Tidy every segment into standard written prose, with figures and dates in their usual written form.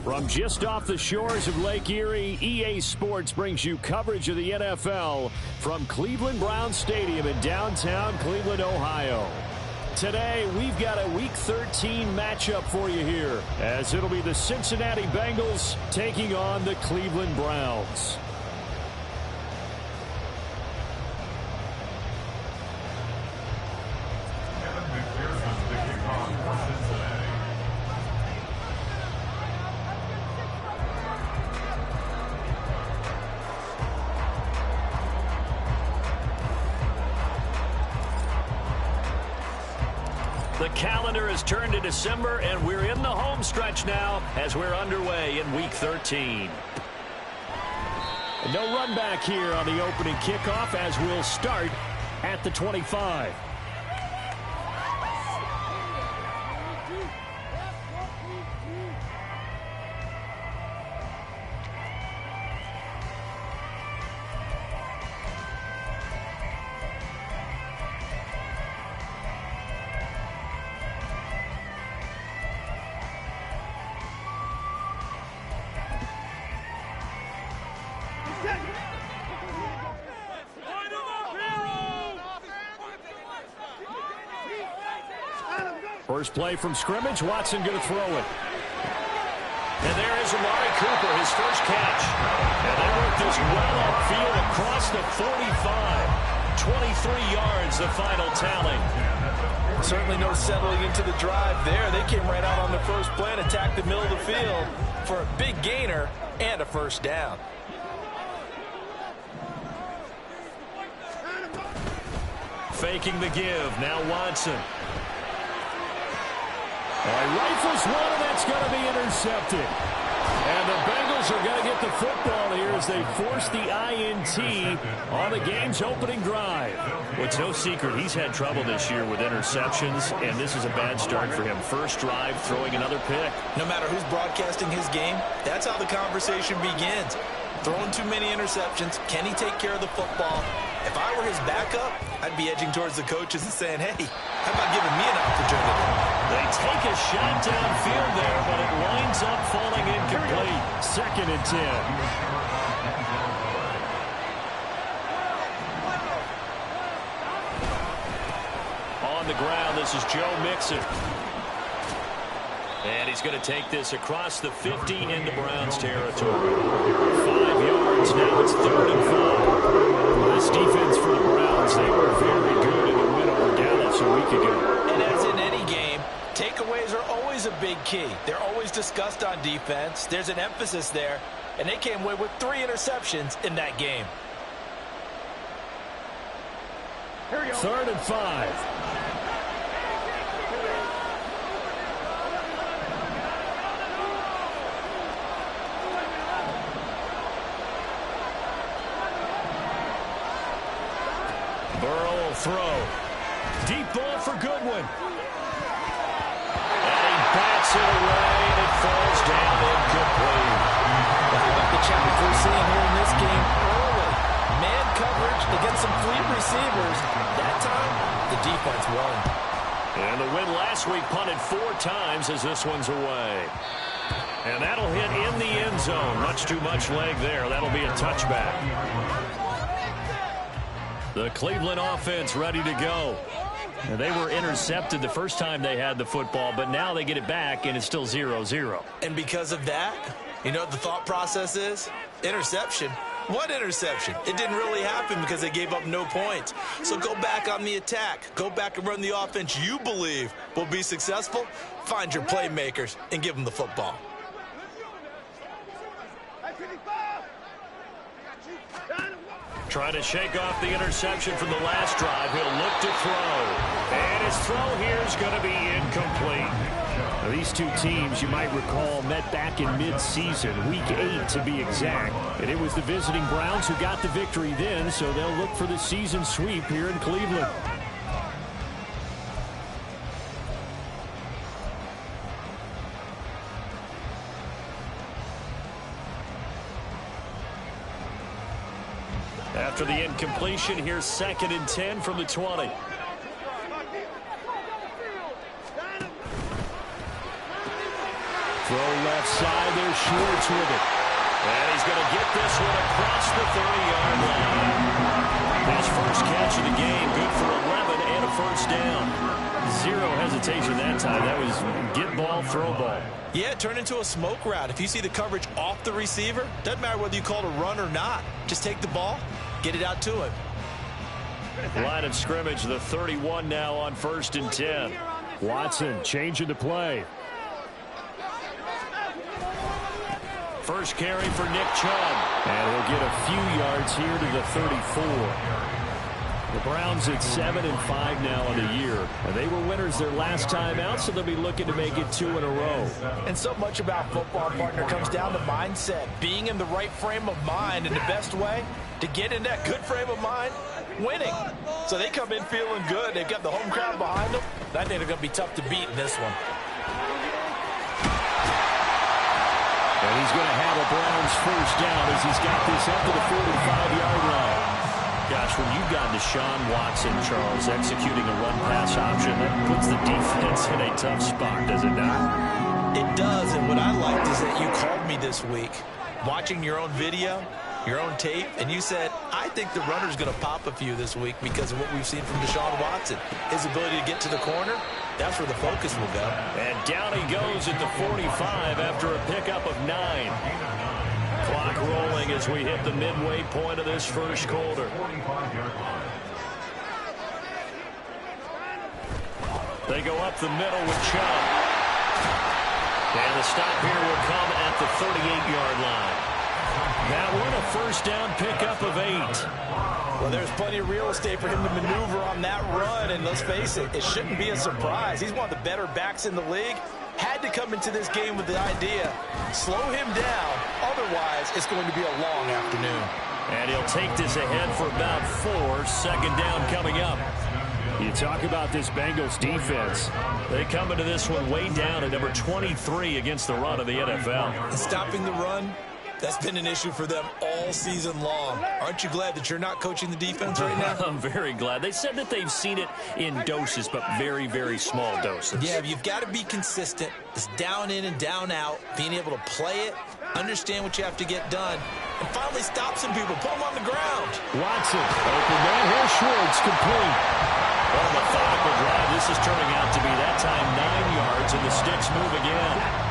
From just off the shores of Lake Erie, EA Sports brings you coverage of the NFL from Cleveland Browns Stadium in downtown Cleveland, Ohio. Today, we've got a Week 13 matchup for you here, as it'll be the Cincinnati Bengals taking on the Cleveland Browns. The calendar has turned to December, and we're in the home stretch now as we're underway in Week 13. No run back here on the opening kickoff as we'll start at the 25. First play from scrimmage, Watson going to throw it. And there is Amari Cooper, his first catch. And they work this well upfield across the 45. 23 yards, the final tally. Certainly no settling into the drive there. They came right out on the first play and attacked the middle of the field for a big gainer and a first down. Faking the give, now Watson. Rifles one, and that's going to be intercepted. And the Bengals are going to get the football here as they force the INT on the game's opening drive. Well, it's no secret he's had trouble this year with interceptions, and this is a bad start for him. First drive, throwing another pick. No matter who's broadcasting his game, that's how the conversation begins. Throwing too many interceptions. Can he take care of the football? If I were his backup, I'd be edging towards the coaches and saying, hey, how about giving me an opportunity? They take a shot downfield there, but it winds up falling incomplete. 2nd and 10. On the ground, this is Joe Mixon. And he's going to take this across the 50 into Browns territory. 5 yards, now it's 3rd and 5. This defense for the Browns, they were very good in the win over Dallas a week ago. And as in any game, takeaways are always a big key. They're always discussed on defense. There's an emphasis there, and they came away with 3 interceptions in that game. 3rd and 5. Burrow will throw. Deep ball for Goodwin. And he bats it away, and it falls down incomplete. How about the challenge we're seeing here in this game early? Man coverage against some fleet receivers. That time, the defense won. And the win last week punted 4 times as this one's away. And that'll hit in the end zone. Much too much leg there. That'll be a touchback. The Cleveland offense ready to go. And they were intercepted the first time they had the football, but now they get it back, and it's still 0-0. And because of that, you know what the thought process is? Interception. What interception? It didn't really happen because they gave up no points. So go back on the attack. Go back and run the offense you believe will be successful. Find your playmakers and give them the football. Trying to shake off the interception from the last drive. He'll look to throw. And his throw here is going to be incomplete. Now, these two teams, you might recall, met back in mid-season, Week 8 to be exact. And it was the visiting Browns who got the victory then, so they'll look for the season sweep here in Cleveland. After the incompletion, here's 2nd and 10 from the 20. Throw left side. There's Schwartz with it. And he's going to get this one across the 30-yard line. His first catch of the game, good for 11 and a first down. Zero hesitation that time. That was get ball, throw ball. Yeah, turn into a smoke route. If you see the coverage off the receiver, doesn't matter whether you call it a run or not. Just take the ball, get it out to him. Line of scrimmage, the 31 now on 1st and 10. Watson changing the play. First carry for Nick Chubb. And he'll get a few yards here to the 34. The Browns at 7-5 now on the year. And they were winners their last time out, so they'll be looking to make it 2 in a row. And so much about football, partner, comes down to mindset. Being in the right frame of mind, and the best way to get in that good frame of mind, winning. So they come in feeling good. They've got the home crowd behind them. I think they're going to be tough to beat in this one. And he's going to have a Browns first down as he's got this up to the 45-yard line. Gosh, when you've got Deshaun Watson, Charles, executing a run-pass option, that puts the defense in a tough spot, does it not? It does, and what I liked is that you called me this week, watching your own video, your own tape, and you said, I think the runner's going to pop a few this week because of what we've seen from Deshaun Watson. His ability to get to the corner, that's where the focus will go. And down he goes at the 45 after a pickup of 9. Clock rolling as we hit the midway point of this first quarter. They go up the middle with Chubb. And the stop here will come at the 38-yard line. That one a first down pickup of 8. Well, there's plenty of real estate for him to maneuver on that run, and let's face it, it shouldn't be a surprise. He's one of the better backs in the league. Had to come into this game with the idea, slow him down, otherwise it's going to be a long afternoon. And he'll take this ahead for about 4, second down coming up. You talk about this Bengals defense. They come into this one way down at number 23 against the run of the NFL. And stopping the run, that's been an issue for them all season long. Aren't you glad that you're not coaching the defense right now? I'm very glad. They said that they've seen it in doses, but very, very small doses. Yeah, you've got to be consistent. It's down in and down out, being able to play it, understand what you have to get done, and finally stop some people, put them on the ground. Watson, open man, here's Schwartz, complete. What a methodical drive. This is turning out to be that time 9 yards, and the sticks move again.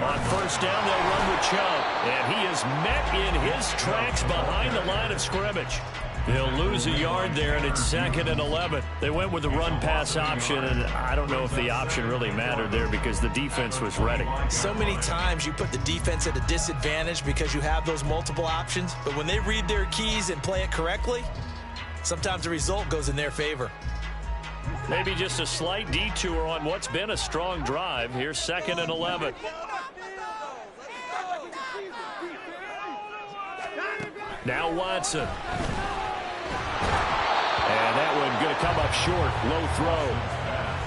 On first down, they'll run with Chubb. And he is met in his tracks behind the line of scrimmage. They'll lose a yard there, and it's 2nd and 11. They went with the run-pass option, and I don't know if the option really mattered there because the defense was ready. So many times you put the defense at a disadvantage because you have those multiple options, but when they read their keys and play it correctly, sometimes the result goes in their favor. Maybe just a slight detour on what's been a strong drive. Here's 2nd and 11. Now Watson. And that one going to come up short. Low throw.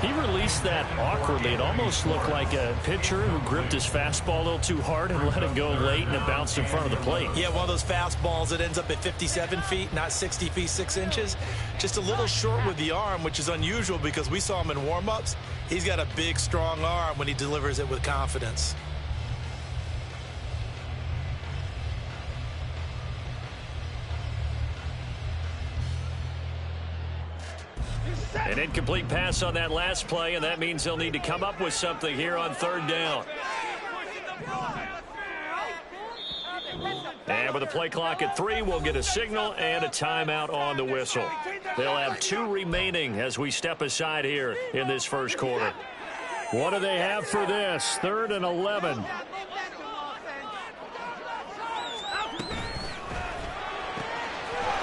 He released that awkwardly. It almost looked like a pitcher who gripped his fastball a little too hard and let it go late, and it bounced in front of the plate. Yeah, one of those fastballs that ends up at 57 feet, not 60 feet, 6 inches. Just a little short with the arm, which is unusual because we saw him in warm-ups. He's got a big, strong arm when he delivers it with confidence. An incomplete pass on that last play, and that means they'll need to come up with something here on 3rd down. And with the play clock at 3, we'll get a signal and a timeout on the whistle. They'll have 2 remaining as we step aside here in this first quarter. What do they have for this? 3rd and 11.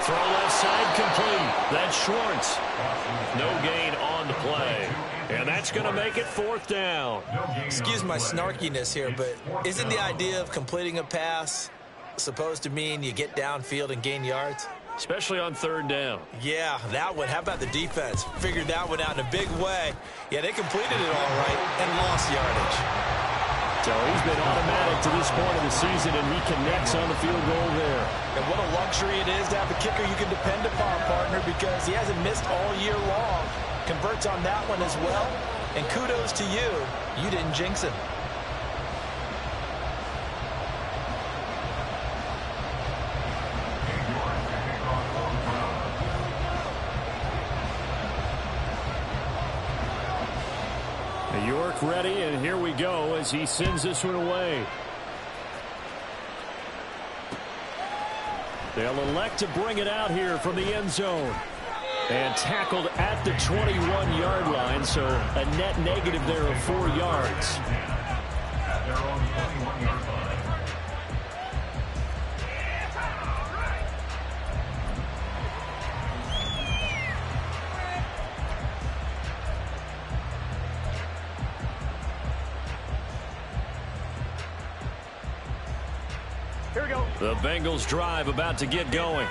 Throw left side complete. That's Schwartz. No gain on the play. And that's going to make it 4th down. Excuse my snarkiness here, but isn't the idea of completing a pass supposed to mean you get downfield and gain yards? Especially on 3rd down. Yeah, that one. How about the defense? Figured that one out in a big way. Yeah, they completed it all right and lost yardage. So he's been automatic to this point of the season, and he connects on the field goal there. And what a luxury it is to have a kicker you can depend upon, partner, because he hasn't missed all year long. Converts on that one as well. And kudos to you. You didn't jinx him. York ready, and here we go as he sends this one away. They'll elect to bring it out here from the end zone. And tackled at the 21-yard line, so a net negative there of 4 yards. The Bengals drive about to get going.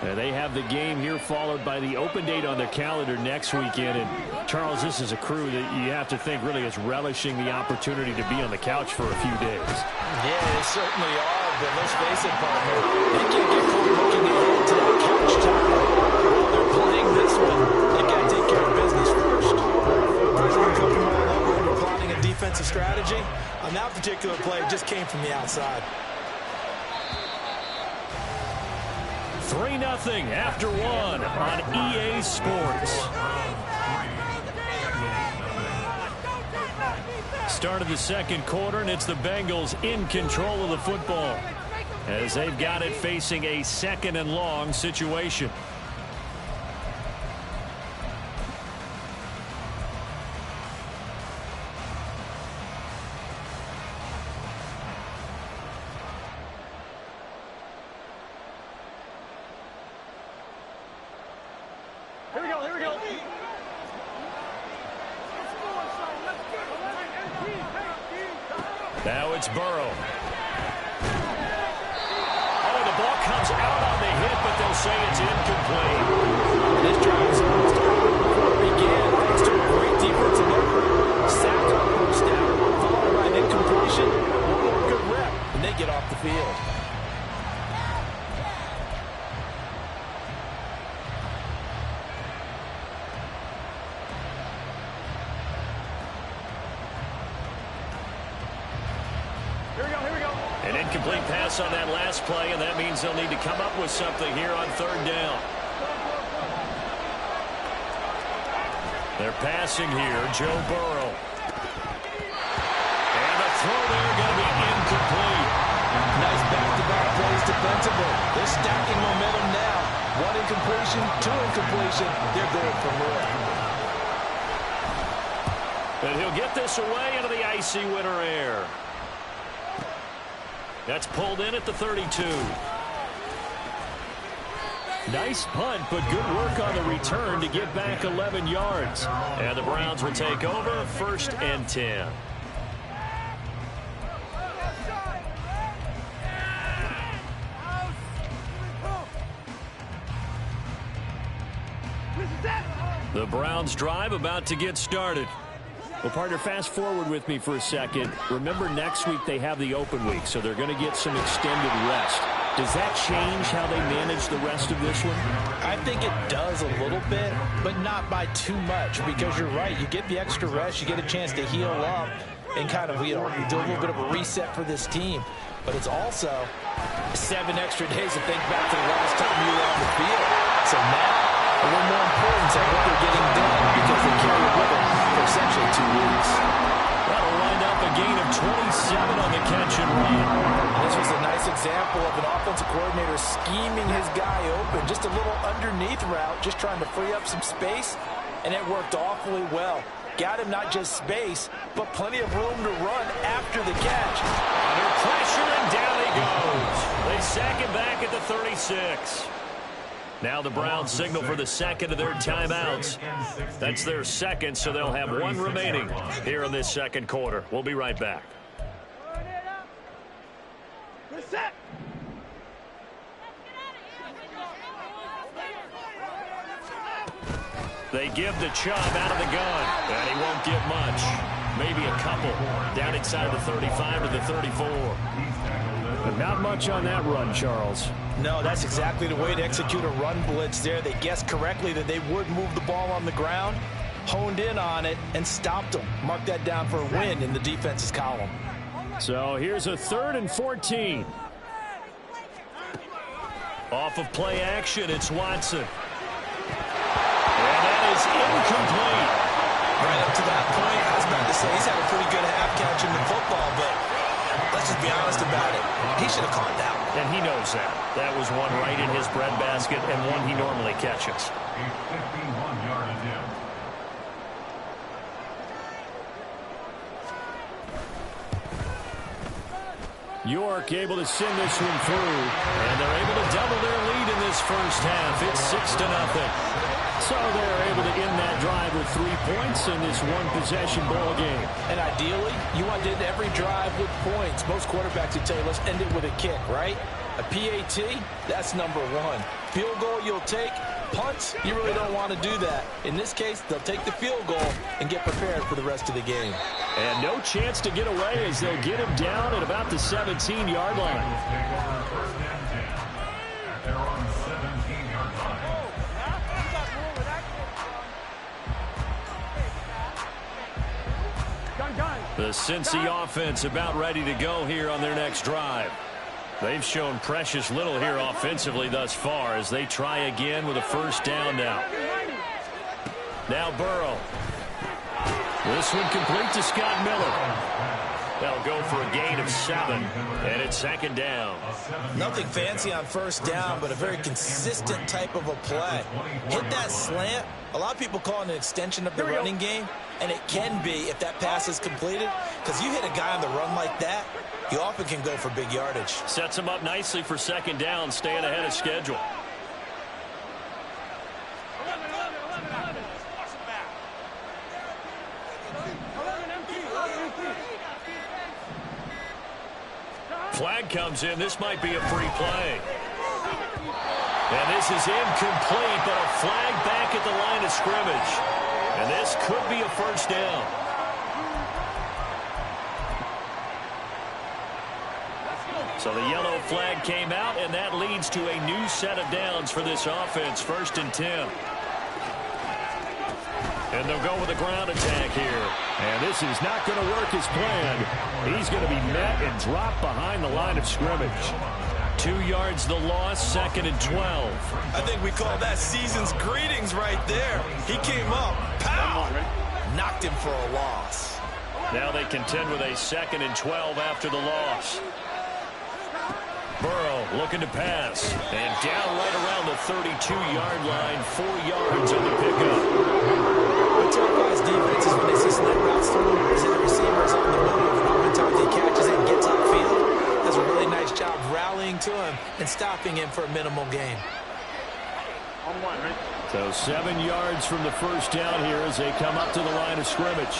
They have the game here followed by the open date on their calendar next weekend. And Charles, this is a crew that you have to think really is relishing the opportunity to be on the couch for a few days. Yeah, they certainly are, but let's face it, partner. They can't get caught looking ahead to that couch time. While they're playing this one, they've got to take care of business first. Pressure can come from all over when you're plotting a defensive strategy. On that particular play, it just came from the outside. 3-0 after 1 on EA Sports. Start of the second quarter, and it's the Bengals in control of the football as they've got it facing a 2nd and long situation. Now it's Burrow. Oh, the ball comes out on the hit, but they'll say it's incomplete. This drive is almost over before it began, thanks to a great defensive effort. Sack on first down, followed by an incompletion. One more good rep, and they get off the field. An incomplete pass on that last play, and that means they'll need to come up with something here on 3rd down. They're passing here, Joe Burrow. And the throw there going to be incomplete. Nice back-to-back plays defensively. They're stacking momentum now. 1 incompletion, 2 incompletion. They're going for more. And he'll get this away into the icy winter air. That's pulled in at the 32. Nice punt, but good work on the return to get back 11 yards. And the Browns will take over 1st and 10. The Browns drive about to get started. Well, partner, fast forward with me for a second. Remember, next week they have the open week, so they're going to get some extended rest. Does that change how they manage the rest of this one? I think it does a little bit, but not by too much, because you're right. You get the extra rest, you get a chance to heal up and kind of, do a little bit of a reset for this team. But it's also 7 extra days to think back to the last time you were on the field. So now, a little more importance at what they're getting done because they carry it with them for essentially 2 weeks. That'll wind up a gain of 27 on the catch and run. And this was a nice example of an offensive coordinator scheming his guy open. Just a little underneath route, just trying to free up some space, and it worked awfully well. Got him not just space, but plenty of room to run after the catch. Under pressure, and down he goes. They sack him back at the 36. Now the Browns signal for the second of their timeouts. That's their second, so they'll have 1 remaining here in this second quarter. We'll be right back. They give the Chubb out of the gun, and he won't get much. Maybe a couple down inside of the 35 to the 34. Not much on that run, Charles. No, that's exactly the way to execute a run blitz there. They guessed correctly that they would move the ball on the ground, honed in on it, and stopped them. Mark that down for a win in the defense's column. So here's a 3rd and 14. Off of play action, it's Watson. And that is incomplete. Right up to that point, I was about to say he's had a pretty good half catching the football, but let's just be honest about it. He should have caught that one. And he knows that. That was one right in his breadbasket and one he normally catches. York able to send this one through, and they're able to double their lead in this first half. It's 6-0. So they're able to end that drive with 3 points in this one-possession ball game. And ideally, you want to end every drive with points. Most quarterbacks would tell you, let's end it with a kick, right? A PAT, that's number 1. Field goal you'll take. Punts, you really don't want to do that. In this case, they'll take the field goal and get prepared for the rest of the game. And no chance to get away as they'll get him down at about the 17-yard line. The Cincy offense about ready to go here on their next drive. They've shown precious little here offensively thus far as they try again with a first down now. Now Burrow. This one complete to Scott Miller. They'll go for a gain of 7, and it's 2nd down. Nothing fancy on first down, but a very consistent type of a play. Hit that slant. A lot of people call it an extension of the running game, and it can be if that pass is completed, because you hit a guy on the run like that, you often can go for big yardage. Sets him up nicely for 2nd down, staying ahead of schedule. Flag comes in. This might be a free play. And this is incomplete, but a flag back at the line of scrimmage. And this could be a first down. So the yellow flag came out, and that leads to a new set of downs for this offense. 1st and 10. And they'll go with a ground attack here. And this is not going to work as planned. He's going to be met and dropped behind the line of scrimmage. 2 yards the loss, 2nd and 12. I think we call that season's greetings right there. He came up, pow! Knocked him for a loss. Now they contend with a 2nd and 12 after the loss. Burrow looking to pass. And down right around the 32-yard line, 4 yards on the pickup. What terrifies defenses when they see slant routes through is that the receiver is on the move, and oftentimes he catches it and gets upfield. Does a really nice job rallying to him and stopping him for a minimal gain. So 7 yards from the first down here as they come up to the line of scrimmage.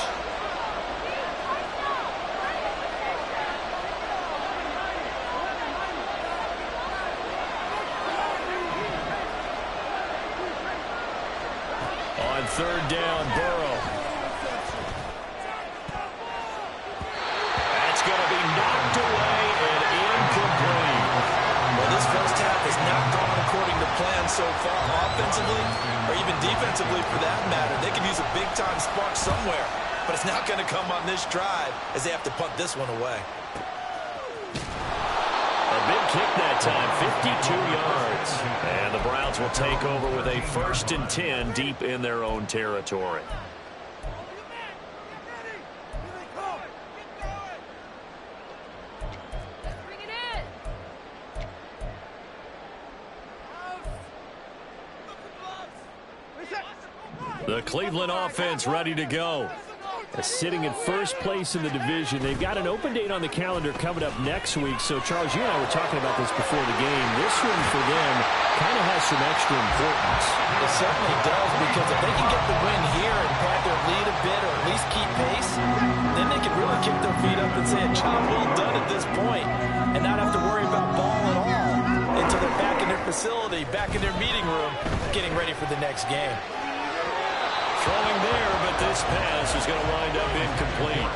On 3rd down, Burrow. That's going to be knocked away and incomplete. Well, this first half has not gone according to plan so far, offensively or even defensively for that matter. They could use a big-time spark somewhere, but it's not going to come on this drive as they have to punt this one away. A big kick that time, 52 yards. And the Browns will take over with a 1st and 10 deep in their own territory. The Cleveland offense ready to go. Sitting in first place in the division. They've got an open date on the calendar coming up next week. So, Charles, you and I were talking about this before the game. This one for them kind of has some extra importance. It certainly does, because if they can get the win here and pad their lead a bit or at least keep pace, then they can really kick their feet up and say a job well done at this point and not have to worry about ball at all until they're back in their facility, back in their meeting room, getting ready for the next game. throwing there, but this pass is going to wind up incomplete.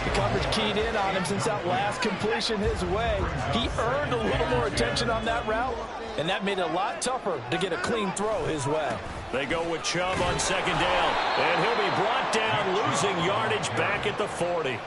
The coverage keyed in on him since that last completion his way. He earned a little more attention on that route, and that made it a lot tougher to get a clean throw his way. They go with Chubb on second down, and he'll be brought down, losing yardage back at the 40.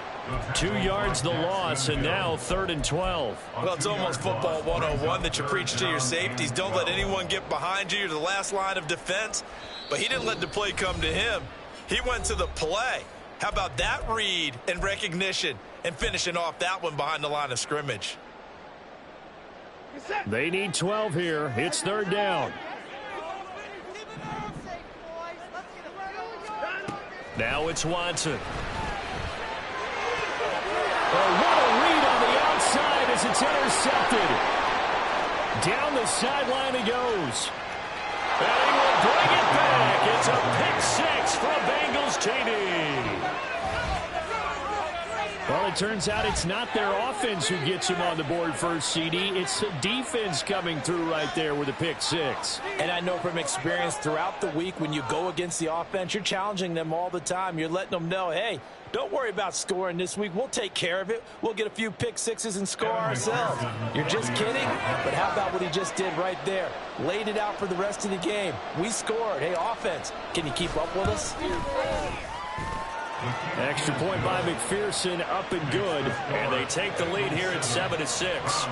2 yards the loss, and now 3rd and 12. Well, it's almost football 101 that you preach to your safeties. Don't let anyone get behind you. You're the last line of defense. But he didn't let the play come to him. He went to the play. How about that read and recognition and finishing off that one behind the line of scrimmage? They need 12 here. It's 3rd down. Now it's Watson. Oh, what a read on the outside as it's intercepted. Down the sideline he goes. And he will bring it back. It's a pick 6 for Bengals TD. Well, it turns out it's not their offense who gets him on the board first, CD. It's the defense coming through right there with a pick 6. And I know from experience throughout the week when you go against the offense, you're challenging them all the time. You're letting them know, hey, don't worry about scoring this week. We'll take care of it. We'll get a few pick 6s and score ourselves. You're just kidding? But how about what he just did right there? Laid it out for the rest of the game. We scored. Hey, offense, can you keep up with us? Extra point by McPherson, up and good. And they take the lead here at 7-6.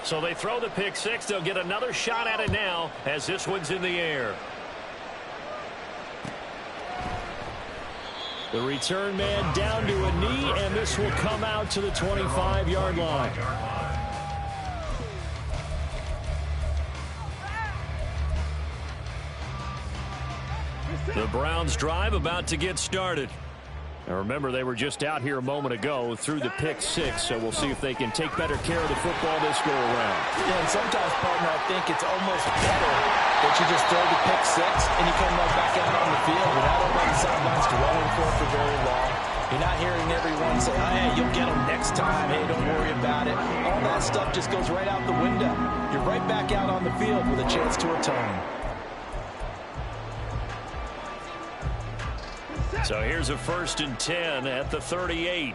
So they throw the pick 6. They'll get another shot at it now as this one's in the air. The return man down to a knee, and this will come out to the 25-yard line. The Browns drive about to get started. Now remember, they were just out here a moment ago through the pick 6, so we'll see if they can take better care of the football this go around. Yeah, and sometimes, partner, I think it's almost better that you just throw the pick 6 and you come right back out on the field. You're not over on the sidelines dwelling for very long. You're not hearing everyone say, oh, hey, you'll get them next time. Hey, don't worry about it. All that stuff just goes right out the window. You're right back out on the field with a chance to atone. So here's a 1st and 10 at the 38.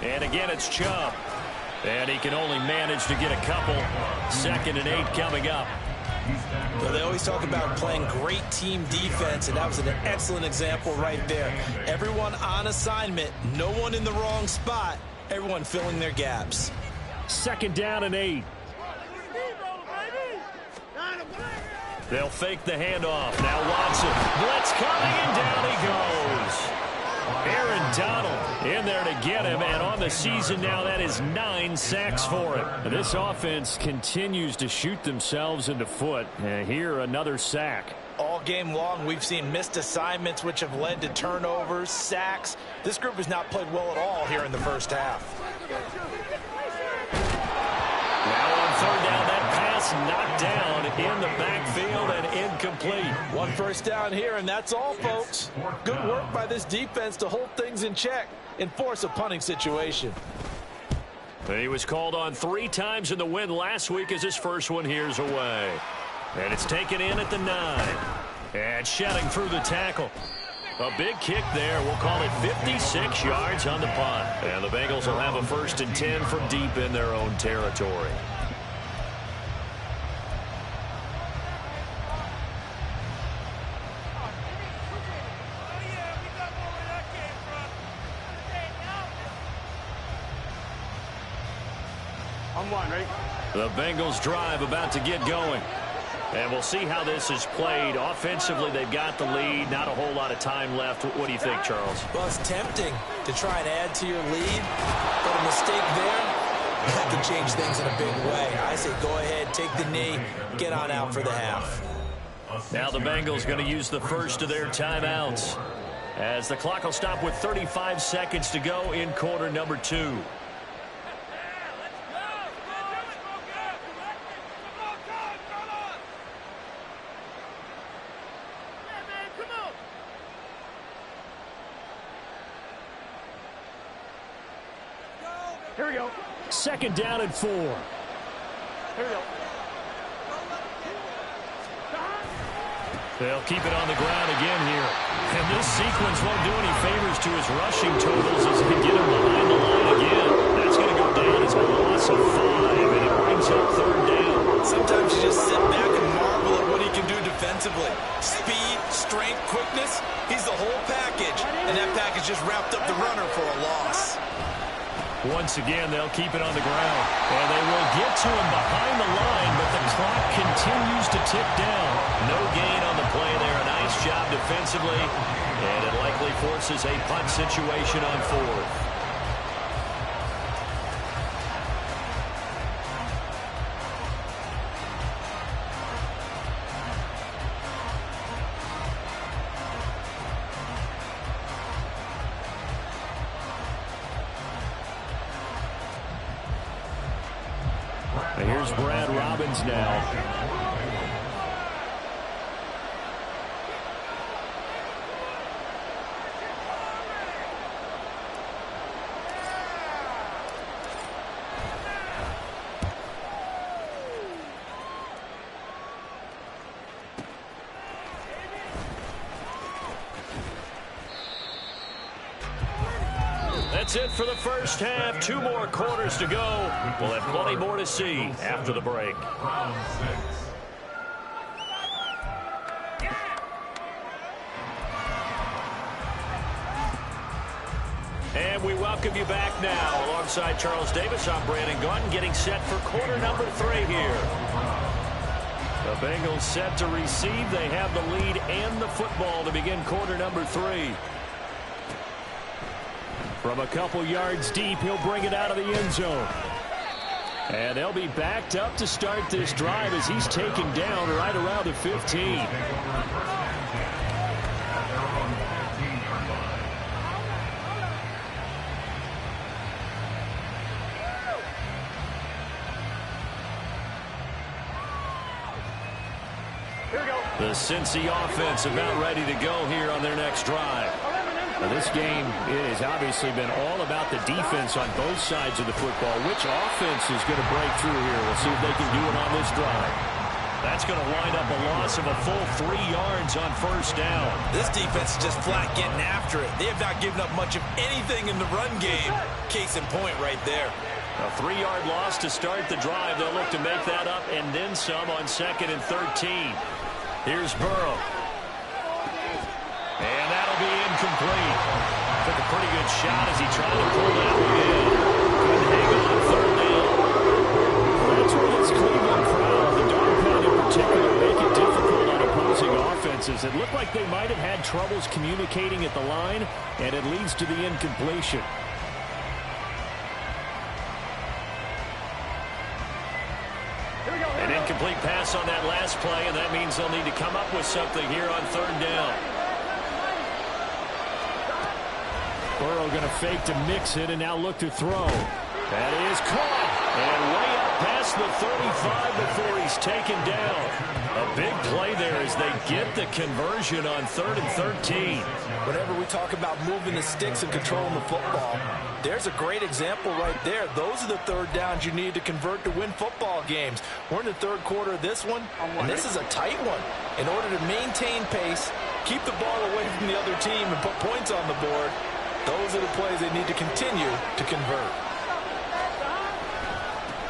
And again, it's Chubb. And he can only manage to get a couple. 2nd and 8 coming up. Well, they always talk about playing great team defense, and that was an excellent example right there. Everyone on assignment, no one in the wrong spot, everyone filling their gaps. 2nd down and 8. They'll fake the handoff. Now Watson. Blitz coming, and down he goes. Aaron Donald in there to get him, and on the season now, that is 9 sacks for him. And this offense continues to shoot themselves in the foot. And here, another sack. All game long, we've seen missed assignments, which have led to turnovers, sacks. This group has not played well at all here in the first half. Now on 3rd down, that pass knocked down in the backfield and incomplete. 1 first down here, and that's all, folks. Good work by this defense to hold things in check and force a punting situation. He was called on 3 times in the win last week as his first one here's away. And it's taken in at the 9. And shedding through the tackle. A big kick there. We'll call it 56 yards on the punt. And the Bengals will have a 1st and 10 from deep in their own territory. The Bengals drive about to get going. And we'll see how this is played. Offensively, they've got the lead. Not a whole lot of time left. What do you think, Charles? Well, it's tempting to try and add to your lead, but a mistake there, that can change things in a big way. I say go ahead, take the knee, get on out for the half. Now the Bengals going to use the first of their timeouts, as the clock will stop with 35 seconds to go in quarter number 2. Here we go. Second down and 4. Here we go. They'll keep it on the ground again here. And this sequence won't do any favors to his rushing totals as he get him behind the line again. That's going to go down as a loss of 5, and it brings up third down. Sometimes you just sit back and marvel at what he can do defensively. Speed, strength, quickness, he's the whole package. And that package just wrapped up the runner for a loss. Once again, they'll keep it on the ground. And they will get to him behind the line, but the clock continues to tick down. No gain on the play there. A nice job defensively. And it likely forces a punt situation on 4th. Here's Brad Robbins now. That's it for the first half. 2 more quarters to go. We'll have plenty more to see after the break. And we welcome you back now. Alongside Charles Davis, I'm Brandon Gaudin, getting set for quarter number 3 here. The Bengals set to receive. They have the lead and the football to begin quarter number 3. From a couple yards deep, he'll bring it out of the end zone. And they'll be backed up to start this drive as he's taken down right around the 15. The Cincy offense about ready to go here on their next drive. Now, this game has obviously been all about the defense on both sides of the football. Which offense is going to break through here? We'll see if they can do it on this drive. That's going to wind up a loss of a full 3 yards on first down. This defense is just flat getting after it. They have not given up much of anything in the run game. Case in point right there. A 3-yard loss to start the drive. They'll look to make that up and then some on 2nd and 13. Here's Burrow. And that'll be incomplete. Took a pretty good shot as he tried to pull that one in. Couldn't hang on 3rd down. That's where this Cleveland crowd, the dog pound in particular, make it difficult on opposing offenses. It looked like they might have had troubles communicating at the line, and it leads to the incompletion. An incomplete pass on that last play, and that means they'll need to come up with something here on 3rd down. Burrow going to fake to mix it and now look to throw. That is caught. And way up past the 35 before he's taken down. A big play there as they get the conversion on 3rd and 13. Whenever we talk about moving the sticks and controlling the football, there's a great example right there. Those are the 3rd downs you need to convert to win football games. We're in the 3rd quarter of this one, and this is a tight one. In order to maintain pace, keep the ball away from the other team, and put points on the board, those are the plays they need to continue to convert.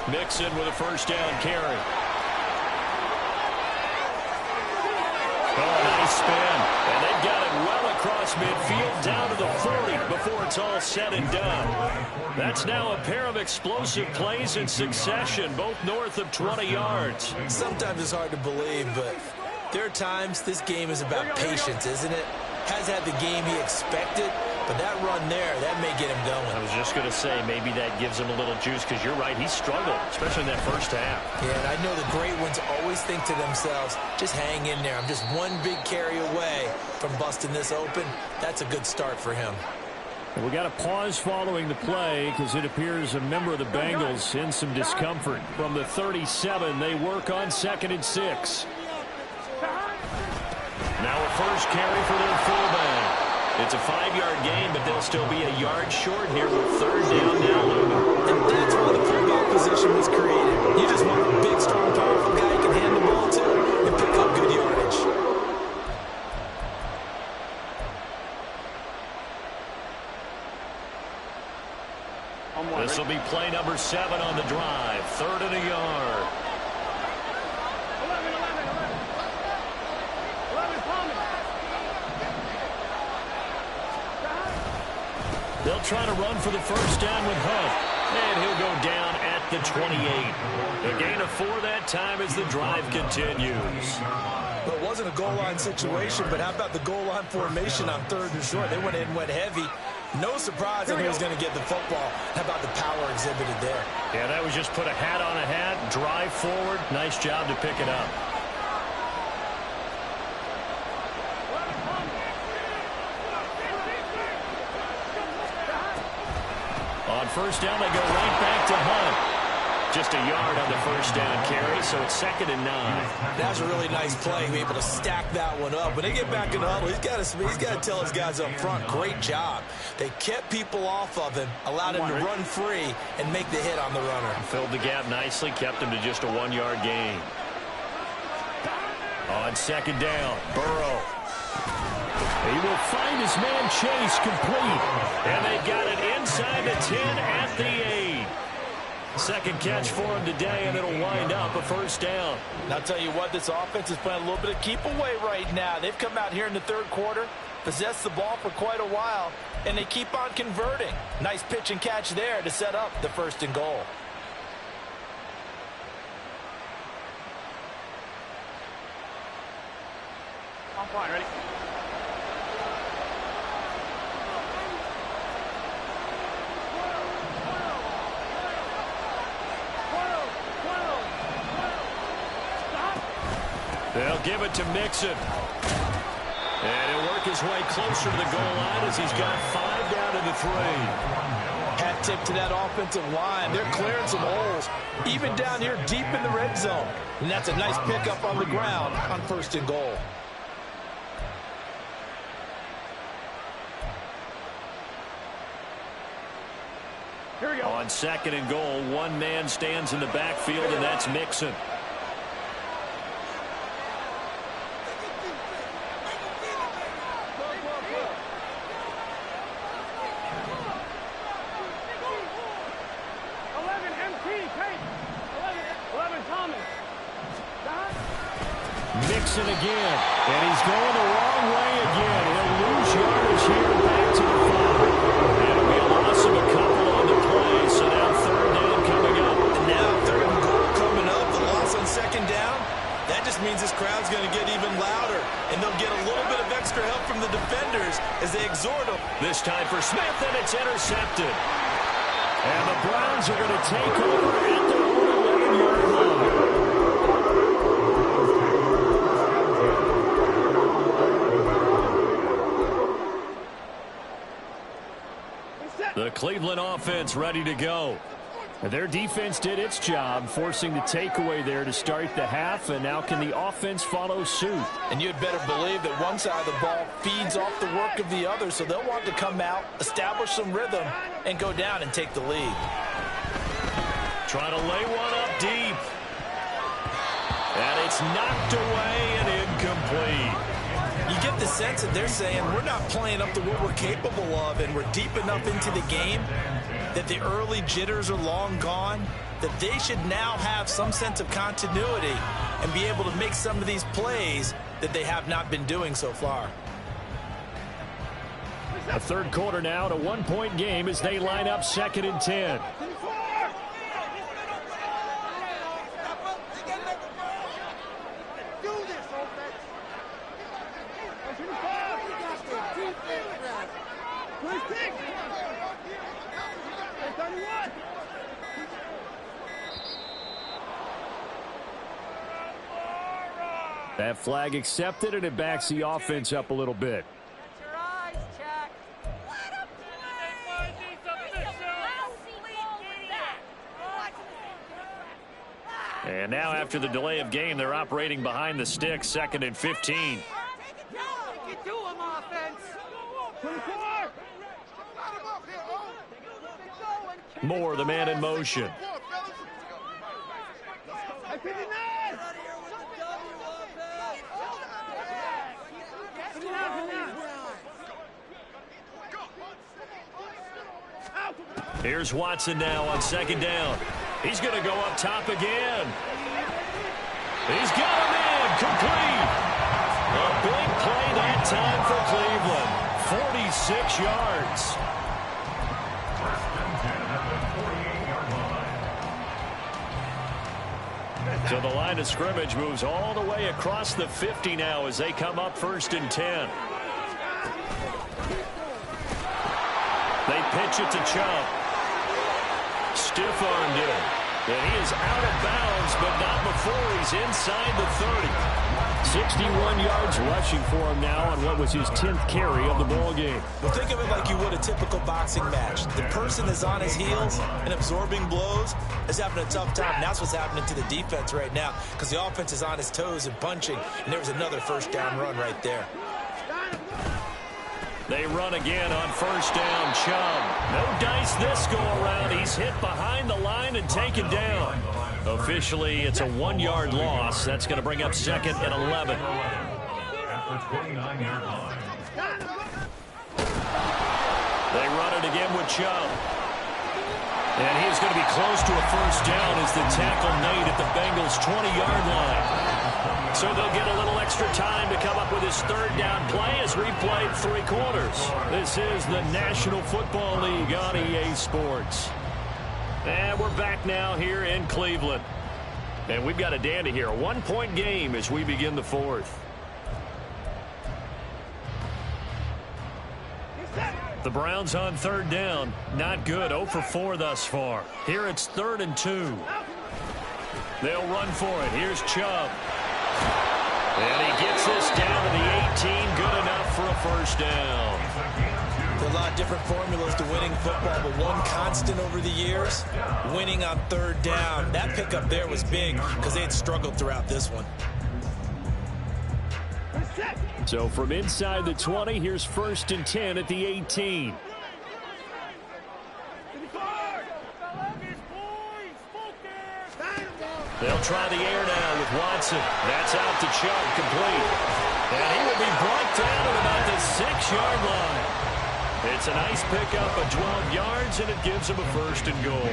Mixon with a first down carry. Oh, nice spin. And they've got it well across midfield down to the 40 before it's all said and done. That's now a pair of explosive plays in succession, both north of 20 yards. Sometimes it's hard to believe, but there are times this game is about patience, isn't it? Has had the game he expected, but that run there, that may get him going. I was just going to say, maybe that gives him a little juice, because you're right, he struggled, especially in that first half. Yeah, and I know the great ones always think to themselves, just hang in there. I'm just one big carry away from busting this open. That's a good start for him. And we got a pause following the play, because it appears a member of the Bengals in some discomfort. From the 37, they work on 2nd and 6. Now a first carry for their fullback. It's a 5-yard gain, but they'll they'll still be a yard short here with third down now looming. And that's why the fullback position was created. You just want a big, strong, powerful guy you can hand the ball to and pick up good yardage. This will be play number 7 on the drive. 3rd and a yard. 11. They'll try to run for the first down with Hunt. And he'll go down at the 28. A gain of 4 that time as the drive continues. Well, it wasn't a goal line situation, but how about the goal line formation on 3rd and short? They went in and went heavy. No surprise that he was going to get the football. How about the power exhibited there? Yeah, that was just put a hat on a hat, drive forward. Nice job to pick it up. On first down, they go right back to Hunt. Just a yard on the first down carry, so it's 2nd and 9. That's a really nice play. Be able to stack that one up. When they get back in the huddle, he's got to tell his guys up front, great job. They kept people off of him, allowed him to run free, and make the hit on the runner. Filled the gap nicely, kept him to just a 1-yard gain. On 2nd down, Burrow. He will find his man Chase complete. And they've got it inside the 10 at the 8. Second catch for him today, and it'll wind up a first down. And I'll tell you what, this offense is playing a little bit of keep away right now. They've come out here in the 3rd quarter, possessed the ball for quite a while, and they keep on converting. Nice pitch and catch there to set up the 1st and goal. I'm fine, ready? They'll give it to Mixon. And he'll work his way closer to the goal line as he's got 5 down to the 3. Hat tip to that offensive line. They're clearing some holes, even down here deep in the red zone. And that's a nice pickup on the ground on 1st and goal. Here we go. On 2nd and goal, one man stands in the backfield, and that's Mixon. Mixon again, and he's going the wrong way again. He'll lose yardage here back to the 5. And it'll be a loss of a couple on the play, so now 3rd down coming up. And now 3rd and goal coming up, the loss on 2nd down. That just means this crowd's going to get even louder, and they'll get a little bit of extra help from the defenders as they exhort them. This time for Smith, and it's intercepted. And the Browns are going to take over at their own 11-yard line. The Cleveland offense ready to go. Their defense did its job, forcing the takeaway there to start the half, and now can the offense follow suit? And you'd better believe that one side of the ball feeds off the work of the other, so they'll want to come out, establish some rhythm, and go down and take the lead. Trying to lay one up deep. And it's knocked away and incomplete. You get the sense that they're saying we're not playing up to what we're capable of, and we're deep enough into the game that the early jitters are long gone, that they should now have some sense of continuity and be able to make some of these plays that they have not been doing so far. A 3rd quarter now, at a 1-point game as they line up 2nd and 10. That flag accepted, and it backs the offense up a little bit. And now after the delay of game, they're operating behind the sticks, 2nd and 15. Moore, the man in motion. Here's Watson now on second down. He's going to go up top again. He's got him in, complete. A big play that time for Cleveland. 46 yards. So the line of scrimmage moves all the way across the 50 now as they come up 1st and 10. They pitch it to Chubb. Stiff-armed him. And he is out of bounds, but not before he's inside the 30. 61 yards rushing for him now on what was his 10th carry of the ball game. Well, think of it like you would a typical boxing match. The person is on his heels and absorbing blows is having a tough time. That's what's happening to the defense right now because the offense is on his toes and punching, and there was another first down run right there. They run again on 1st down. Chubb. No dice this go around. He's hit behind the line and taken down. Officially, it's a 1-yard loss. That's going to bring up 2nd and 11. They run it again with Chubb. And he's going to be close to a first down as the tackle made at the Bengals' 20-yard line. So they'll get a little extra time to come up with his 3rd down play as we played 3 quarters. This is the National Football League on EA Sports. And we're back now here in Cleveland. And we've got a dandy here. A 1-point game as we begin the 4th. The Browns on 3rd down. Not good. 0 for 4 thus far. Here it's 3rd and 2. They'll run for it. Here's Chubb. And he gets this down to the 18. Good enough for a first down. There are a lot of different formulas to winning football, but one constant over the years, winning on 3rd down. That pickup there was big because they had struggled throughout this one. So from inside the 20, here's 1st and 10 at the 18. They'll try the air now with Watson. That's out to Chubb, complete. And he will be brought down at about the 6-yard line. It's a nice pickup of 12 yards, and it gives him a 1st and goal.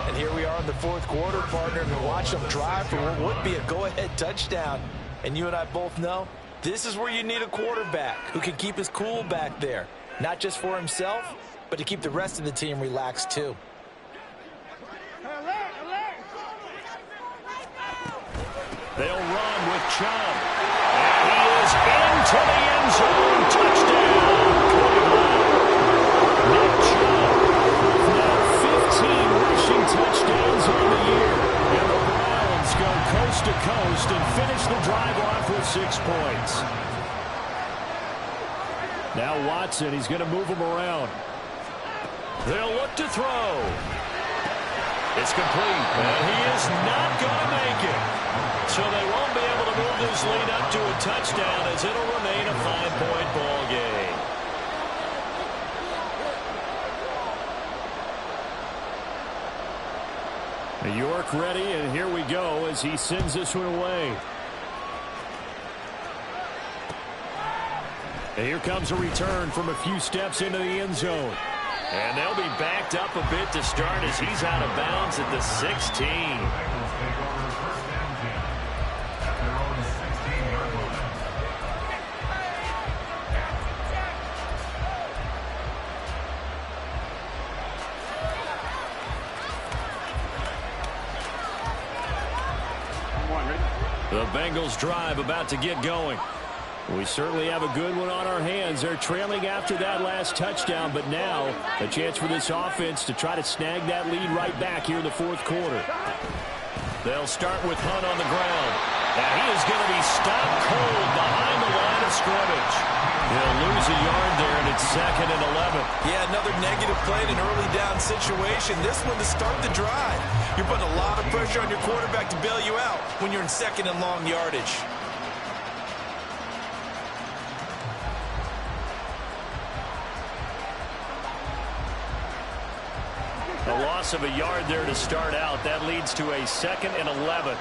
And here we are in the 4th quarter, partner, and watch them drive for what would be a go-ahead touchdown. And you and I both know this is where you need a quarterback who can keep his cool back there. Not just for himself, but to keep the rest of the team relaxed too. They'll run with Chubb. And he is into the end zone. Touchdown, Cleveland. Nick Chubb. Now 15 rushing touchdowns on the year. And the Browns go coast to coast and finish the drive off with 6 points. Now Watson, he's going to move him around. They'll look to throw. It's complete, and he is not going to make it. So they won't be able to move this lead up to a touchdown as it'll remain a 5-point ball game. York ready, and here we go as he sends this one away. And here comes a return from a few steps into the end zone. And they'll be backed up a bit to start as he's out of bounds at the 16. The Bengals drive about to get going. We certainly have a good one on our hands. They're trailing after that last touchdown, but now a chance for this offense to try to snag that lead right back here in the 4th quarter. They'll start with Hunt on the ground. And he is going to be stopped cold behind the line of scrimmage. He'll lose a yard there, and it's 2nd and 11. Yeah, another negative play in an early down situation. This one to start the drive. You're putting a lot of pressure on your quarterback to bail you out when you're in 2nd and long yardage. A loss of a yard there to start out. That leads to a 2nd and 11.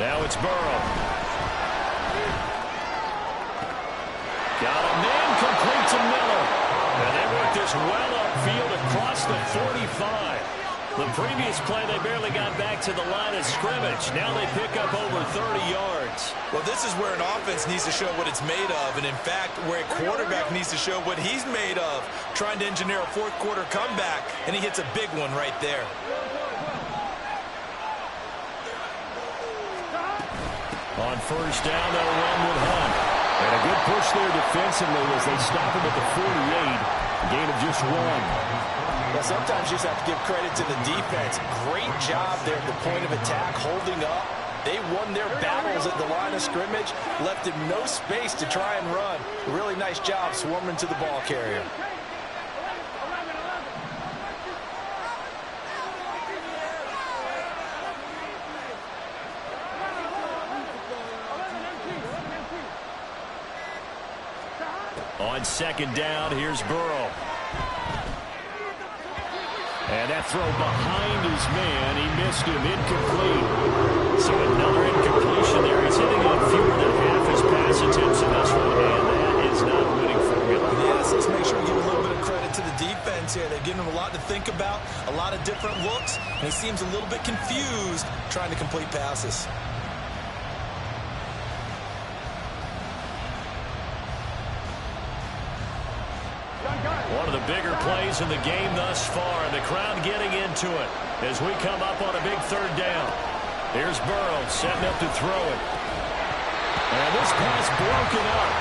Now it's Burrow. Got a man complete to Miller. And they work this well upfield across the 45. The previous play, they barely got back to the line of scrimmage. Now they pick up over 30 yards. Well, this is where an offense needs to show what it's made of. And, in fact, where a quarterback needs to show what he's made of, trying to engineer a fourth-quarter comeback, and he hits a big one right there. On first down, they'll run with Hunt. And a good push there defensively as they stop him at the 48. A gain of just 1. Well, sometimes you just have to give credit to the defense. Great job there at the point of attack, holding up. They won their battles at the line of scrimmage, left him no space to try and run. A really nice job swarming to the ball carrier. On second down, here's Burrow. And that throw behind his man, he missed him, incomplete. So another incompletion there. He's hitting on fewer than half his pass attempts in this one, and that is not a winning formula. Yes, let's make sure we give a little bit of credit to the defense here. They're giving him a lot to think about, a lot of different looks, and he seems a little bit confused trying to complete passes. One of the bigger plays in the game thus far, and the crowd getting into it as we come up on a big third down. Here's Burrow setting up to throw it. And this pass broken up.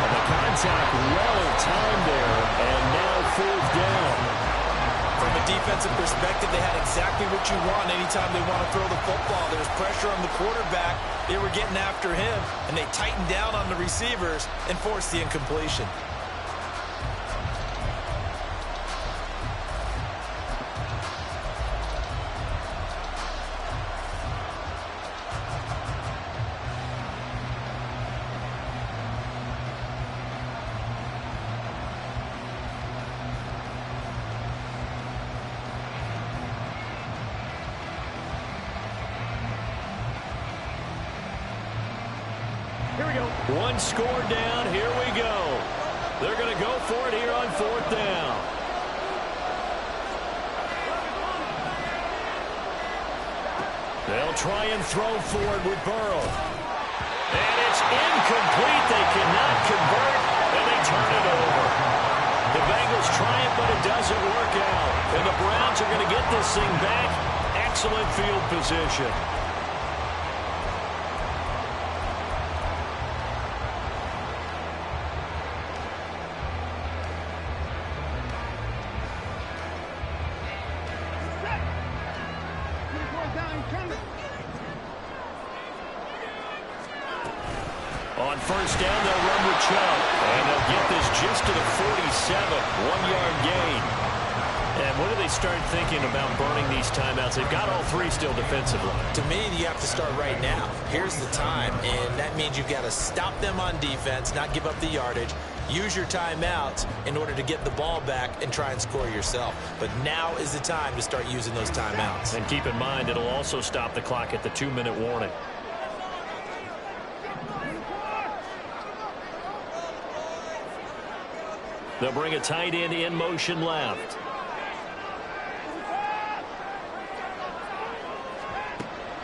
And the contact well timed there, and now fourth down. From a defensive perspective, they had exactly what you want anytime they want to throw the football. There was pressure on the quarterback. They were getting after him, and they tightened down on the receivers and forced the incompletion. One score down, here we go. They're going to go for it here on fourth down. They'll try and throw forward with Burrow. And it's incomplete. They cannot convert, and they turn it over. The Bengals try it, but it doesn't work out. And the Browns are going to get this thing back. Excellent field position. On first down, they'll run with Chubb. And they'll get this just to the 47. 1-yard gain. And when do they start thinking about burning these timeouts? They've got all three still defensively. To me, you have to start right now. Here's the time, and that means you've got to stop them on defense, not give up the yardage, use your timeouts in order to get the ball back and try and score yourself. But now is the time to start using those timeouts. And keep in mind, it'll also stop the clock at the 2-minute warning. They'll bring a tight end in motion left.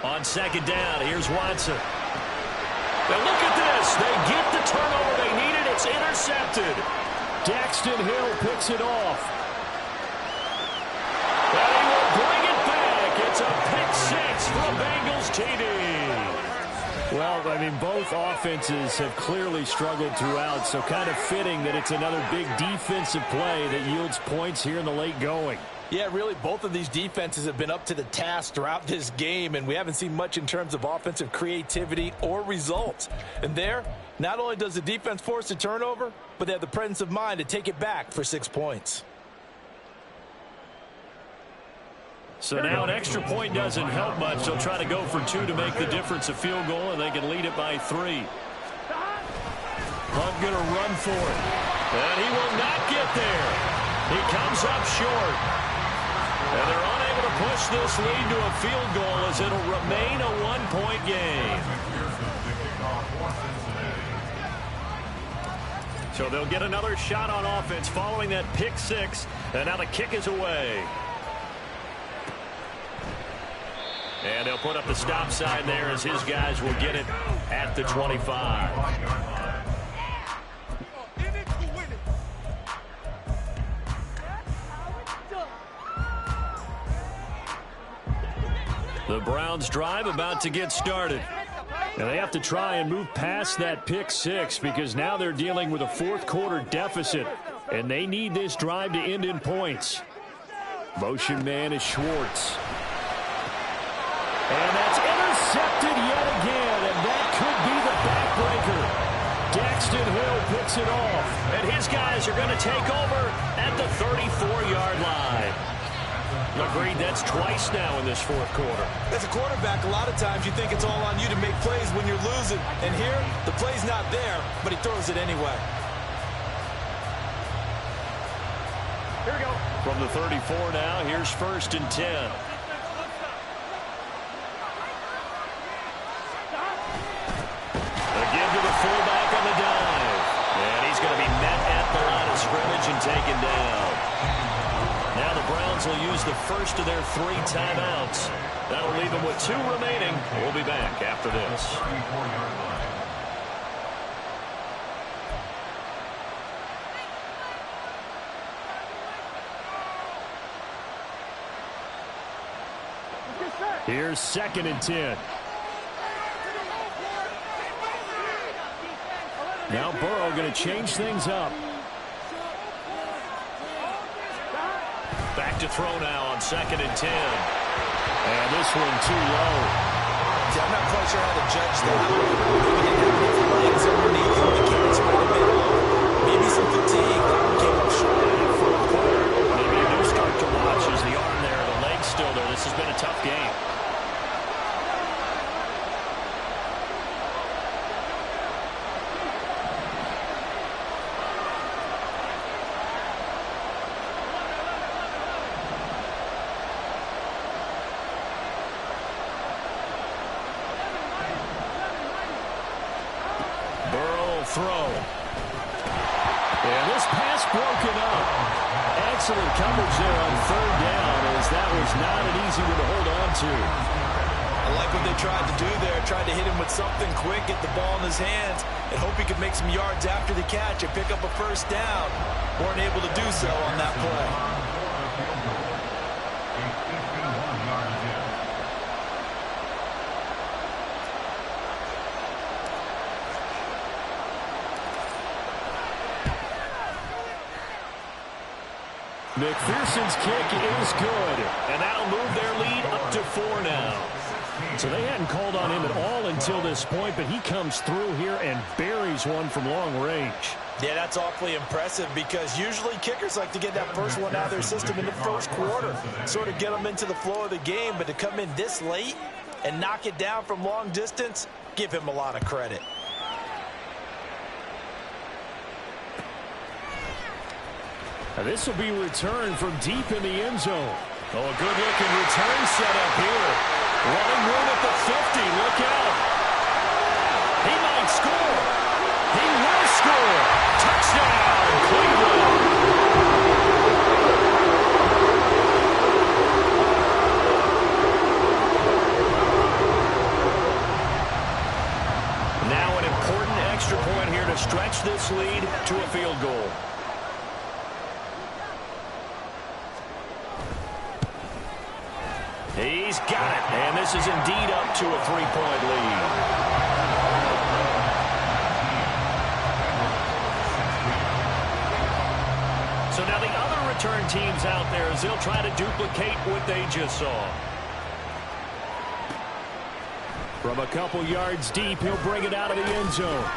On second down, here's Watson. Now look at this. They get the turnover they needed. It's intercepted. Daxton Hill picks it off. And he will bring it back. It's a pick six for the Bengals TD. Well, I mean, both offenses have clearly struggled throughout, so kind of fitting that it's another big defensive play that yields points here in the late going. Yeah, really, both of these defenses have been up to the task throughout this game, and we haven't seen much in terms of offensive creativity or results. And there, not only does the defense force a turnover, but they have the presence of mind to take it back for 6 points. So now an extra point doesn't help much. They'll try to go for 2 to make the difference a field goal, and they can lead it by 3. Hunt going to run for it. And he will not get there. He comes up short. And they're unable to push this lead to a field goal as it'll remain a one-point game. So they'll get another shot on offense following that pick six. And now the kick is away. And they'll put up the stop sign there as his guys will get it at the 25. The Browns drive about to get started. And they have to try and move past that pick six because now they're dealing with a fourth quarter deficit. And they need this drive to end in points. Motion man is Schwartz. And that's intercepted yet again. And that could be the backbreaker. Daxton Hill picks it off. And his guys are going to take over at the 34-yard line. Agreed, that's twice now in this fourth quarter. As a quarterback, a lot of times you think it's all on you to make plays when you're losing. And here, the play's not there, but he throws it anyway. Here we go. From the 34 now, here's 1st and 10. Again to the fullback on the dive. And he's going to be met at the line of scrimmage and taken down. Now the Browns will use the first of their 3 timeouts. That'll leave them with 2 remaining. We'll be back after this. Here's 2nd and 10. Now Burrow going to change things up. Back to throw now on 2nd and 10. And this one too low. Yeah, I'm not quite sure how to judge that. Maybe he didn't have enough legs underneath him to carry his weight a bit off. Maybe some fatigue. That one came up short in the fourth quarter. Maybe a new start to watch as the arm there, the leg's still there. This has been a tough game. Throw. And this pass broken up. Excellent coverage there on 3rd down as that was not an easy one to hold on to. I like what they tried to do there. Tried to hit him with something quick, get the ball in his hands, and hope he could make some yards after the catch and pick up a 1st down. Weren't able to do so on that play. McPherson's kick is good, and that'll move their lead up to 4 now. So they hadn't called on him at all until this point, but he comes through here and buries one from long range. Yeah, that's awfully impressive because usually kickers like to get that first one out of their system in the first quarter, sort of get them into the flow of the game, but to come in this late and knock it down from long distance, give him a lot of credit. This will be returned from deep in the end zone. Oh, a good-looking return set up here. Running room at the 50. Look out. He might score. He will score. Touchdown, Cleveland. Now an important extra point here to stretch this lead to a field goal. He's got it, and this is indeed up to a 3-point lead. So now the other return teams out there as they'll try to duplicate what they just saw. From a couple yards deep, he'll bring it out of the end zone.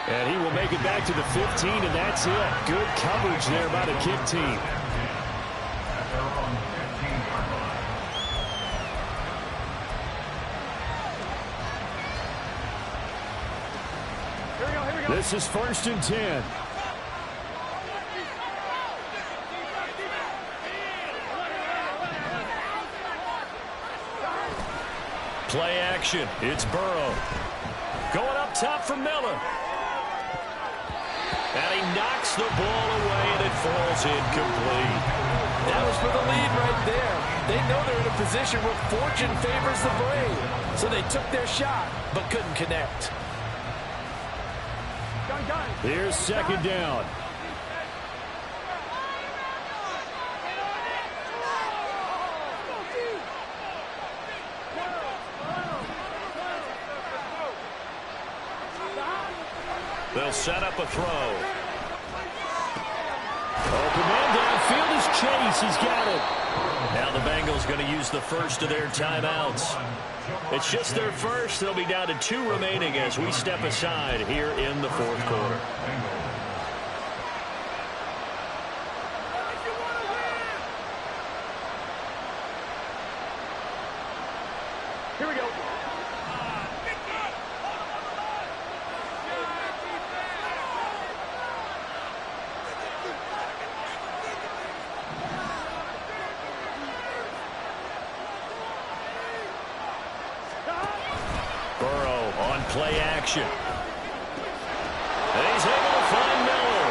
And he will make it back to the 15, and that's it. Good coverage there by the kick team. This is 1st and 10. Play action. It's Burrow. Going up top for Miller. And he knocks the ball away, and it falls incomplete. That was for the lead right there. They know they're in a position where fortune favors the brave. So they took their shot, but couldn't connect. Here's second down. They'll set up a throw. Open man downfield is Chase. He's got it. Now the Bengals going to use the first of their timeouts. It's just their first. They'll be down to 2 remaining as we step aside here in the fourth quarter. Here we go. Burrow on play action. And he's able to find Miller.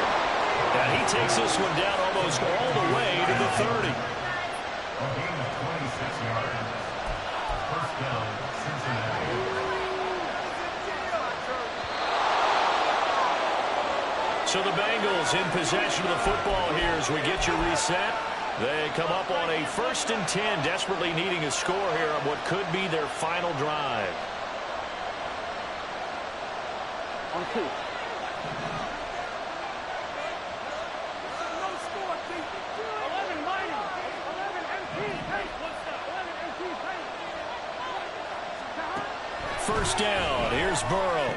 And he takes this one down almost all the way to the 30. So the Bengals in possession of the football here as we get you reset. They come up on a 1st and 10, desperately needing a score here on what could be their final drive. On 2. First down. Here's Burrow.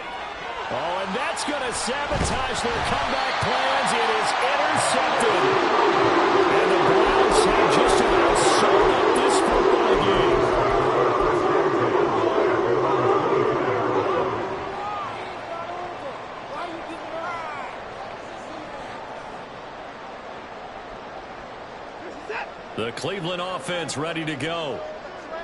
Oh, and that's going to sabotage their comeback plans. It is intercepted. And the Browns have just about sewn up this football game. The Cleveland offense ready to go.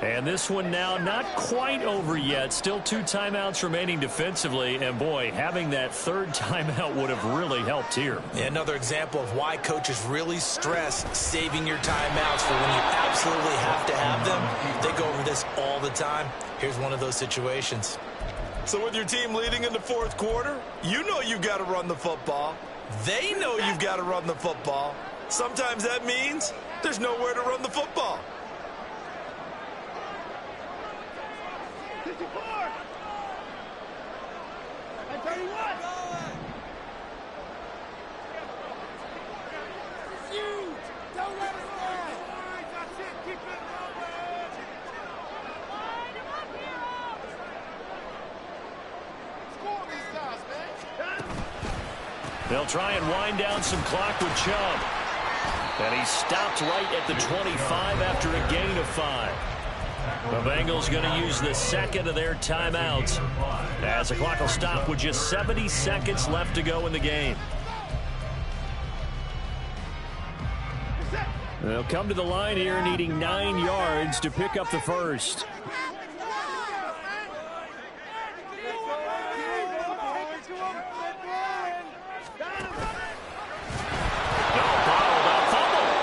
And this one now not quite over yet. Still 2 timeouts remaining defensively. And, boy, having that 3rd timeout would have really helped here. Yeah, another example of why coaches really stress saving your timeouts for when you absolutely have to have them. They go over this all the time. Here's one of those situations. So with your team leading in the 4th quarter, you know you've got to run the football. They know you've got to run the football. Sometimes that means there's nowhere to run the football. 54 and 31. It's huge. Don't let it fly. That's it. Keep it moving. Score these guys, man. They'll try and wind down some clock with Chubb. And he stopped right at the 25 after a gain of 5. The Bengals going to use the 2nd of their timeouts as the clock will stop with just 70 seconds left to go in the game. They'll come to the line here needing 9 yards to pick up the first.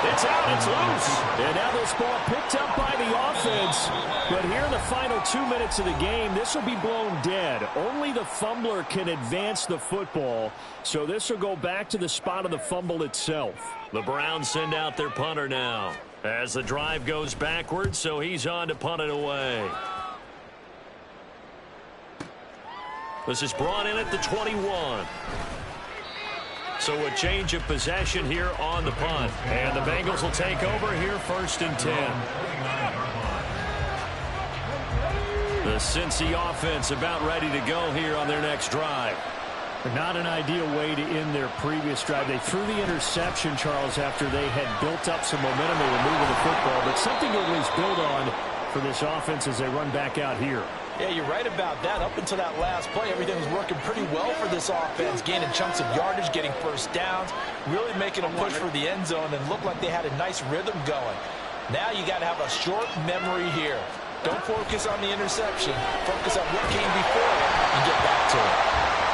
It's out, it's loose. And now this ball picked up by the offense. But here in the final 2 minutes of the game, this will be blown dead. Only the fumbler can advance the football. So this will go back to the spot of the fumble itself. The Browns send out their punter now as the drive goes backwards, so he's on to punt it away. This is brought in at the 21. So a change of possession here on the punt. And the Bengals will take over here 1st and 10. The Cincy offense about ready to go here on their next drive. Not an ideal way to end their previous drive. They threw the interception, Charles, after they had built up some momentum. They were moving the football, but something to at least build on for this offense as they run back out here. Yeah, you're right about that. Up until that last play, everything was working pretty well for this offense, gaining chunks of yardage, getting first downs, really making a push for the end zone, and looked like they had a nice rhythm going. Now you got to have a short memory here. Don't focus on the interception. Focus on what came before it and get back to it.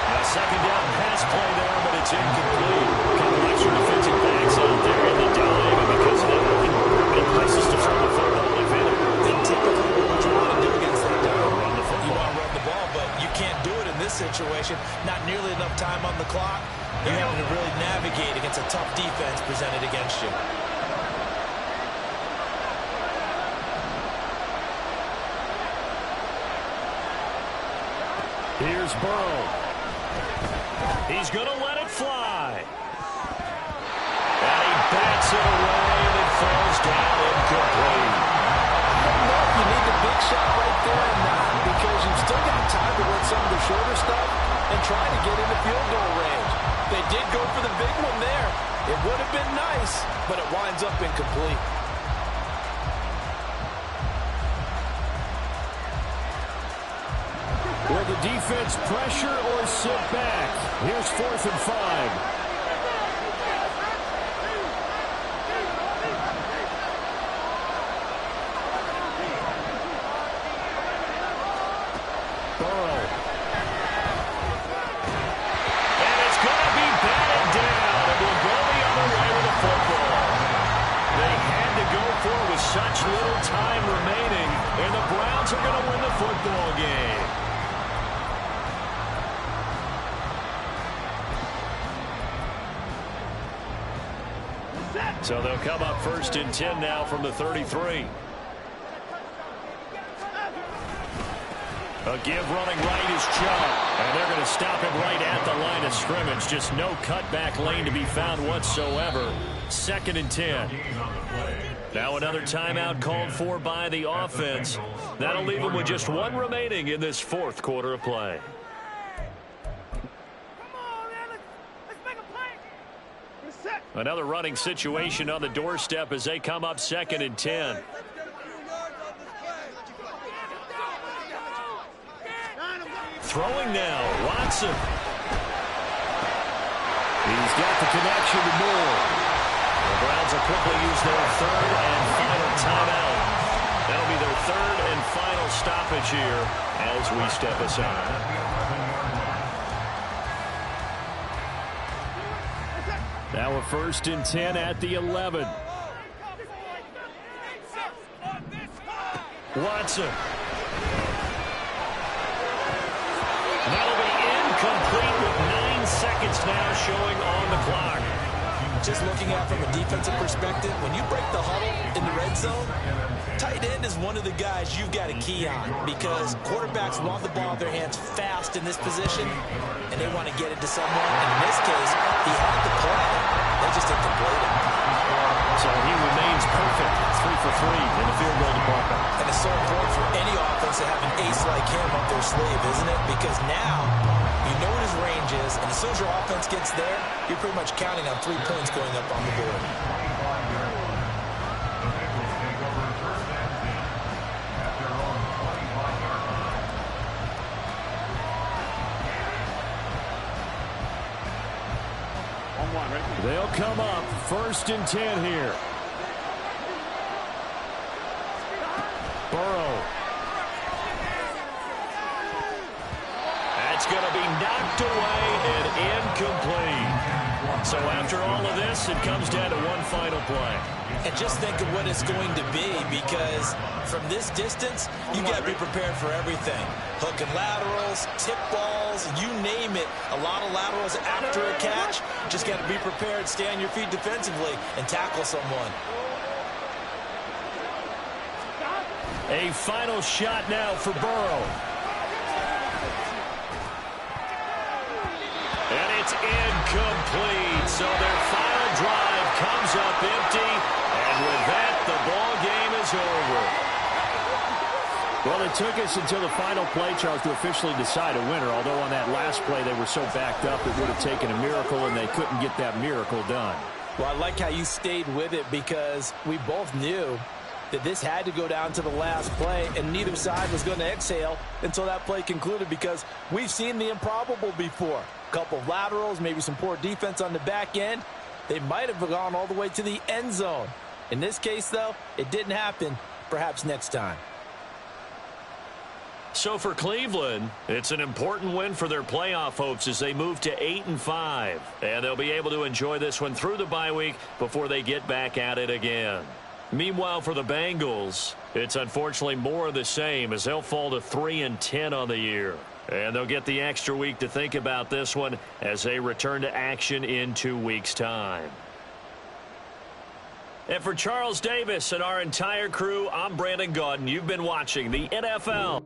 A second down pass play there, but it's incomplete. A couple extra defensive backs out there in the dive, and because of that, looking for permanent places to throw the football available. And typically, what you want to do against that dive, you want to run the ball, but you can't do it in this situation. Not nearly enough time on the clock. You're having to really navigate against a tough defense presented against you. Here's Burrow. He's going to let it fly. And he bats it away, and it falls down incomplete. I don't know if you need the big shot right there or not, because you've still got time to run some of the shorter stuff and try to get into field goal range. They did go for the big one there. It would have been nice, but it winds up incomplete. Will the defense pressure or sit back? Here's 4th and 5. Burrow. And it's going to be batted down. It will go the other way with the football. They had to go for it with such little time remaining, and the Browns are going to win the football game. So they'll come up 1st and 10 now from the 33. A give running right is Chubb. And they're going to stop him right at the line of scrimmage. Just no cutback lane to be found whatsoever. 2nd and 10. Now another timeout called for by the offense. That'll leave them with just one remaining in this 4th quarter of play. Another running situation on the doorstep as they come up 2nd and 10. Throwing now, Watson. He's got the connection to Moore. The Browns will quickly use their 3rd and final timeout. That'll be their 3rd and final stoppage here as we step aside. Now a 1st and 10 at the 11. Watson. That'll be incomplete with 9 seconds now showing on the clock. Just looking at from a defensive perspective, when you break the huddle in the red zone, tight end is one of the guys you've got to key on, because quarterbacks want the ball in their hands fast in this position, and they want to get it to someone. And in this case, he had the play. They just didn't complete it. So he remains perfect, 3 for 3 in the field goal department. And it's so important for any offense to have an ace like him up their sleeve, isn't it? Because now you know what his range is, and as soon as your offense gets there, you're pretty much counting on 3 points going up on the board. They'll come up 1st and 10 here. Burrow. That's going to be knocked away and incomplete. So after all of this, it comes down to one final play. And just think of what it's going to be, because from this distance, you got to be prepared for everything. Hook and laterals, tip balls, you name it. A lot of laterals after a catch. Just got to be prepared, stay on your feet defensively, and tackle someone. A final shot now for Burrow. And it's incomplete. So their final drive comes up empty. And with that, the ball game is over. Well, it took us until the final play, Charles, to officially decide a winner. Although on that last play they were so backed up, it would have taken a miracle, and they couldn't get that miracle done. Well, I like how you stayed with it, because we both knew that this had to go down to the last play, and neither side was going to exhale until that play concluded, because we've seen the improbable before. A couple of laterals, maybe some poor defense on the back end. They might have gone all the way to the end zone. In this case, though, it didn't happen. Perhaps next time. So for Cleveland, it's an important win for their playoff hopes as they move to 8-5. And they'll be able to enjoy this one through the bye week before they get back at it again. Meanwhile, for the Bengals, it's unfortunately more of the same as they'll fall to 3-10 on the year. And they'll get the extra week to think about this one as they return to action in 2 weeks' time. And for Charles Davis and our entire crew, I'm Brandon Gaudin. You've been watching the NFL.